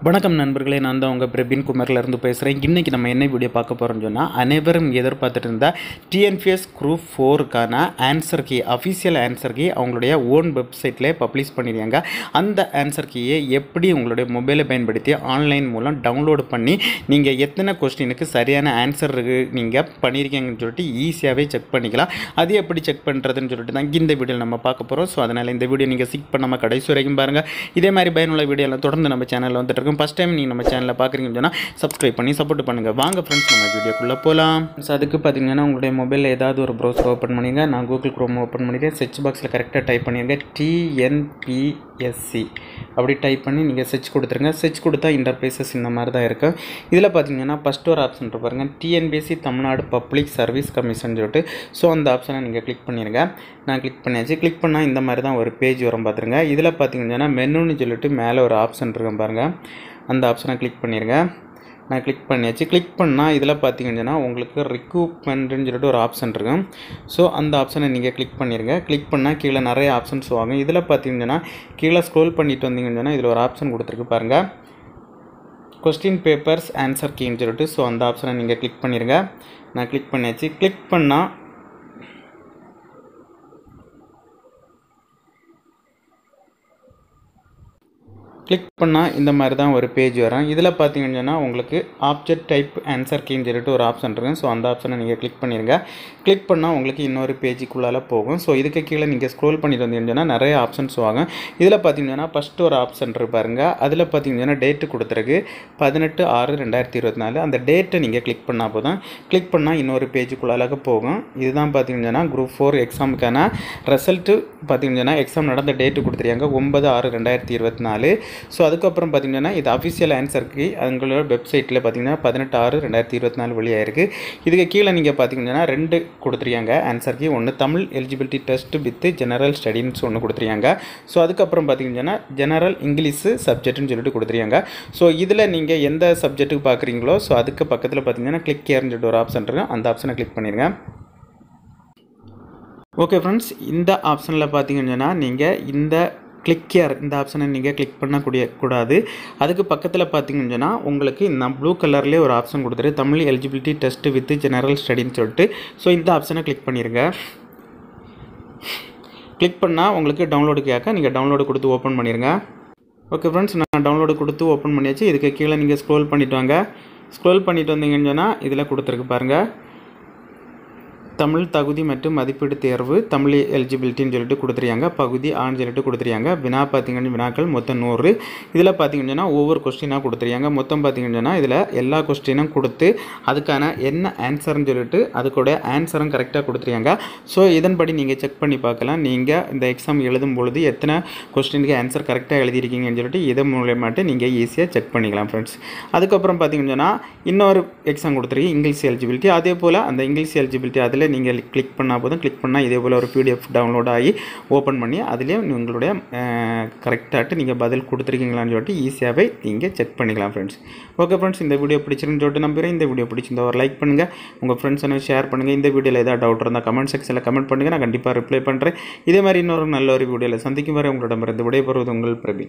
வணக்கம் நண்பர்களே, நான் தான் உங்கள் பிரபின் குமார்லேருந்து பேசுகிறேன். இன்றைக்கி நம்ம என்ன வீடியோ பார்க்க போகிறோம்னு சொன்னால், அனைவரும் எதிர்பார்த்துட்டு இருந்த டிஎன்பிஎஸ் குரூப் 4க்கான answer key, official answer key அவங்களுடைய ஓன் வெப்சைட்லேயே பப்ளிஷ் பண்ணிடுறாங்க. அந்த ஆன்சர் கீயை எப்படி உங்களுடைய மொபைலை பயன்படுத்தி ஆன்லைன் மூலம் டவுன்லோடு பண்ணி நீங்கள் எத்தனை கொஸ்டினுக்கு சரியான ஆன்சர் நீங்கள் பண்ணியிருக்கீங்கன்னு சொல்லிட்டு ஈஸியாகவே செக் பண்ணிக்கலாம். அது எப்படி செக் பண்ணுறதுன்னு சொல்லிட்டு தான் இந்த வீடியோவில் நம்ம பார்க்க போகிறோம். ஸோ அதனால் இந்த வீடியோ நீங்கள் ஸ்கிப் பண்ணாமல் கடைசி வரைக்கும் பாருங்கள். இதே மாதிரி பயனுள்ள வீடியோலாம் தொடர்ந்து நம்ம சேனலில் வந்துட்டு இருக்கும். ஃபஸ்ட் டைம் நீங்கள் நம்ம சேனலில் பார்க்குறீங்கன்னு சொன்னால் சப்ஸ்கிரைப் பண்ணி சப்போர்ட் பண்ணுங்கள். வாங்க ஃப்ரெண்ட்ஸ், நம்ம வீடியோக்குள்ளே போகலாம். ஸோ அதுக்கு பார்த்தீங்கன்னா உங்களுடைய மொபைலில் ஏதாவது ஒரு ப்ரௌசர் ஓப்பன் பண்ணிங்க. நான் கூகுள் குரோம் ஓப்பன் பண்ணிவிட்டு சர்ச் பாக்ஸில் கரெக்டாக டைப் பண்ணிடுங்க. டிஎன்பிஎஸ்சி அப்படி டைப் பண்ணி நீங்கள் சர்ச் கொடுத்துருங்க. சர்ச் கொடுத்தா இன்டர்ஃபேஸஸ் இந்த மாதிரி தான் இருக்கும். இதில் பார்த்தீங்கன்னா ஃபஸ்ட் ஒரு ஆப்ஷன் பாருங்கள், TNPSC Tamil Nadu public service commission சொல்லிட்டு. ஸோ அந்த ஆப்ஷனை நீங்கள் கிளிக் பண்ணிடுங்க. நான் கிளிக் பண்ணியாச்சு. கிளிக் பண்ணால் இந்த மாதிரி தான் ஒரு பேஜ் வரும் பார்த்துருங்க. இதில் பார்த்தீங்கன்னா மெனுன்னு சொல்லிட்டு மேலே ஒரு ஆப்ஷன் இருக்கும் பாருங்கள், அந்த ஆப்ஷனை கிளிக் பண்ணிடுங்க. நான் கிளிக் பண்ணியாச்சு. கிளிக் பண்ணால் இதில் பார்த்தீங்கன்னா உங்களுக்கு ரிக்ரூட்மெண்ட்டுன்னு சொல்லிட்டு ஒரு ஆப்ஷன் இருக்கும். ஸோ அந்த ஆப்ஷனை நீங்கள் கிளிக் பண்ணிடுங்க. கிளிக் பண்ணால் கீழே நிறைய ஆப்ஷன்ஸ் ஆகும். இதில் பார்த்தீங்கன்னா கீழே ஸ்க்ரோல் பண்ணிட்டு வந்தீங்கன்னா இதில் ஒரு ஆப்ஷன் கொடுத்துருக்கு பாருங்கள், கொஸ்டின் பேப்பர்ஸ் ஆன்சர் கீன்னு சொல்லிட்டு. ஸோ அந்த ஆப்ஷனை நீங்கள் கிளிக் பண்ணிடுங்க. நான் கிளிக் பண்ணியாச்சு. கிளிக் பண்ணால் இந்த மாதிரி தான் ஒரு பேஜ் வரும். இதில் பார்த்தீங்கன்னா உங்களுக்கு ஆப்ஜெக்ட் டைப் ஆன்சர் கீன்னு சொல்லிட்டு ஒரு ஆப்ஷன் இருக்கும். ஸோ அந்த ஆப்ஷனை நீங்கள் கிளிக் பண்ணிடுங்க. கிளிக் பண்ணால் உங்களுக்கு இன்னொரு பேஜுக்குள்ளால் போகும். ஸோ இதுக்கு கீழே நீங்கள் ஸ்க்ரோல் பண்ணிட்டு வந்தீங்கன்னா நிறைய ஆப்ஷன்ஸ் ஆகும். இதில் பார்த்தீங்கன்னா ஃபஸ்ட்டு ஒரு ஆப்ஷன் இருப்பாருங்க, அதில் பார்த்தீங்கன்னா டேட்டு கொடுத்துருக்கு 18/6/2024. அந்த டேட்டை நீங்கள் கிளிக் பண்ணால் போதும். கிளிக் பண்ணால் இன்னொரு பேஜுக்குள்ளாக போகும். இதுதான் பார்த்தீங்கன்னா குரூப் 4 எக்ஸாமுக்கான ரிசல்ட்டு. பார்த்தீங்கன்னா எக்ஸாம் நடந்த டேட்டு கொடுத்துருக்காங்க 9/6/2024. ஸோ அதுக்கப்புறம் பார்த்தீங்கன்னா இது அஃபிஷியல் ஆன்சருக்கு அவங்களோட வெப்சைட்டில் பார்த்தீங்கன்னா 18/6/2024 வெளியாயிருக்கு. இதுக்கு கீழே நீங்கள் பார்த்தீங்கன்னா 2 கொடுத்துருக்காங்க ஆன்சருக்கு. ஒன்று Tamil eligibility test with general ஸ்டடின்னு ஒன்று கொடுத்துருக்காங்க. ஸோ அதுக்கப்புறம் பார்த்தீங்கன்னா ஜெனரல் இங்கிலீஷு சப்ஜெக்ட்னு சொல்லிட்டு கொடுத்துருக்காங்க. ஸோ இதில் நீங்கள் எந்த சப்ஜெக்ட்டுக்கு பார்க்குறீங்களோ ஸோ அதுக்கு பக்கத்தில் பார்த்தீங்கன்னா கிளிக் கேர்னு சொல்லிட்டு ஒரு ஆப்ஷன் இருக்குது. அந்த ஆப்ஷனை கிளிக் பண்ணிடுங்க. ஓகே ஃப்ரெண்ட்ஸ், இந்த ஆப்ஷனில் பார்த்தீங்கன்னா நீங்கள் இந்த கிளிக் ஹியர் இந்த ஆப்ஷனை நீங்கள் கிளிக் பண்ணக்கூடாது. அதுக்கு பக்கத்தில் பார்த்தீங்கன்னா உங்களுக்கு இந்த ப்ளூ கலர்லேயே ஒரு ஆப்ஷன் கொடுத்துரு, Tamil eligibility test with general ஸ்டடின்னு சொல்லிட்டு. ஸோ இந்த ஆப்ஷனை கிளிக் பண்ணிடுங்க. கிளிக் பண்ணால் உங்களுக்கு டவுன்லோடு கேட்க நீங்கள் டவுன்லோடு கொடுத்து ஓப்பன் பண்ணிடுங்க. ஓகே ஃப்ரெண்ட்ஸ், நான் டவுன்லோடு கொடுத்து ஓப்பன் பண்ணியாச்சு. இதுக்கு கீழே நீங்கள் ஸ்க்ரோல் பண்ணிட்டு வாங்க. ஸ்க்ரோல் பண்ணிட்டு வந்தீங்கன்னு சொன்னால் இதில் கொடுத்துருக்கு பாருங்கள், தமிழ் தகுதி மற்றும் மதிப்பீடு தேர்வு தமிழ் எலிஜிபிலிட்டின்னு சொல்லிட்டு கொடுத்துருக்காங்க. பகுதி ஆன்னு சொல்லிட்டு கொடுத்துருக்காங்க. வினா பார்த்தீங்கன்னா வினாக்கள் மொத்தம் 100. இதில் பார்த்தீங்கன்னா ஒவ்வொரு கொஸ்டினாக கொடுத்துருக்காங்க. மொத்தம் பார்த்தீங்கன்னா இதில் எல்லா கொஸ்டினும் கொடுத்து அதுக்கான என்ன ஆன்சர்னு சொல்லிட்டு அதுக்கூட ஆன்சரும் கரெக்டாக கொடுத்துருக்காங்க. ஸோ இதன்படி நீங்கள் செக் பண்ணி பார்க்கலாம். நீங்கள் இந்த எக்ஸாம் எழுதும் பொழுது எத்தனை கொஸ்டினுக்கு ஆன்சர் கரெக்டாக எழுதியிருக்கீங்கன்னு சொல்லிட்டு இதன் மூலமாட்டு நீங்கள் ஈஸியாக செக் பண்ணிக்கலாம் ஃப்ரெண்ட்ஸ். அதுக்கப்புறம் பார்த்தீங்கன்னா இன்னொரு எக்ஸாம் கொடுத்துருக்கு இங்கிலீஷ் எலிஜிபிலிட்டி. அதே போல் அந்த இங்கிலீஷ் எலிஜிபிலிட்டி அதில் நீங்கள் கிளிக் பண்ணால் போதும். கிளிக் பண்ணால் இதே போல் ஒரு PDF டவுன்லோட் ஆகி ஓப்பன் பண்ணி அதிலே உங்களுடைய கரெக்டாகிட்டு நீங்கள் பதில் கொடுத்துருக்கீங்களான்னு சொல்லிட்டு ஈஸியாகவே நீங்கள் செக் பண்ணிக்கலாம் ஃப்ரெண்ட்ஸ். ஓகே ஃப்ரெண்ட்ஸ், இந்த வீடியோ பிடிச்சிருன்னு சொல்லிட்டு நம்புகிறேன். இந்த வீடியோ பிடிச்சிருந்தா ஒரு லைக் பண்ணுங்கள், உங்கள் ஃப்ரெண்ட்ஸை ஷேர் பண்ணுங்கள். இந்த வீடியோவில் ஏதாவது டவுட் இருந்தால் கமெண்ட் செக்ஷனில் கமெண்ட் பண்ணுங்கள், நான் கண்டிப்பாக ரிப்ளை பண்ணுறேன். இதே மாதிரி இன்னொரு நல்ல ஒரு வீடியோவில் சந்திக்கும் வரை உங்களிடமிருந்து விடைபெறுவது உங்கள் பிரபி.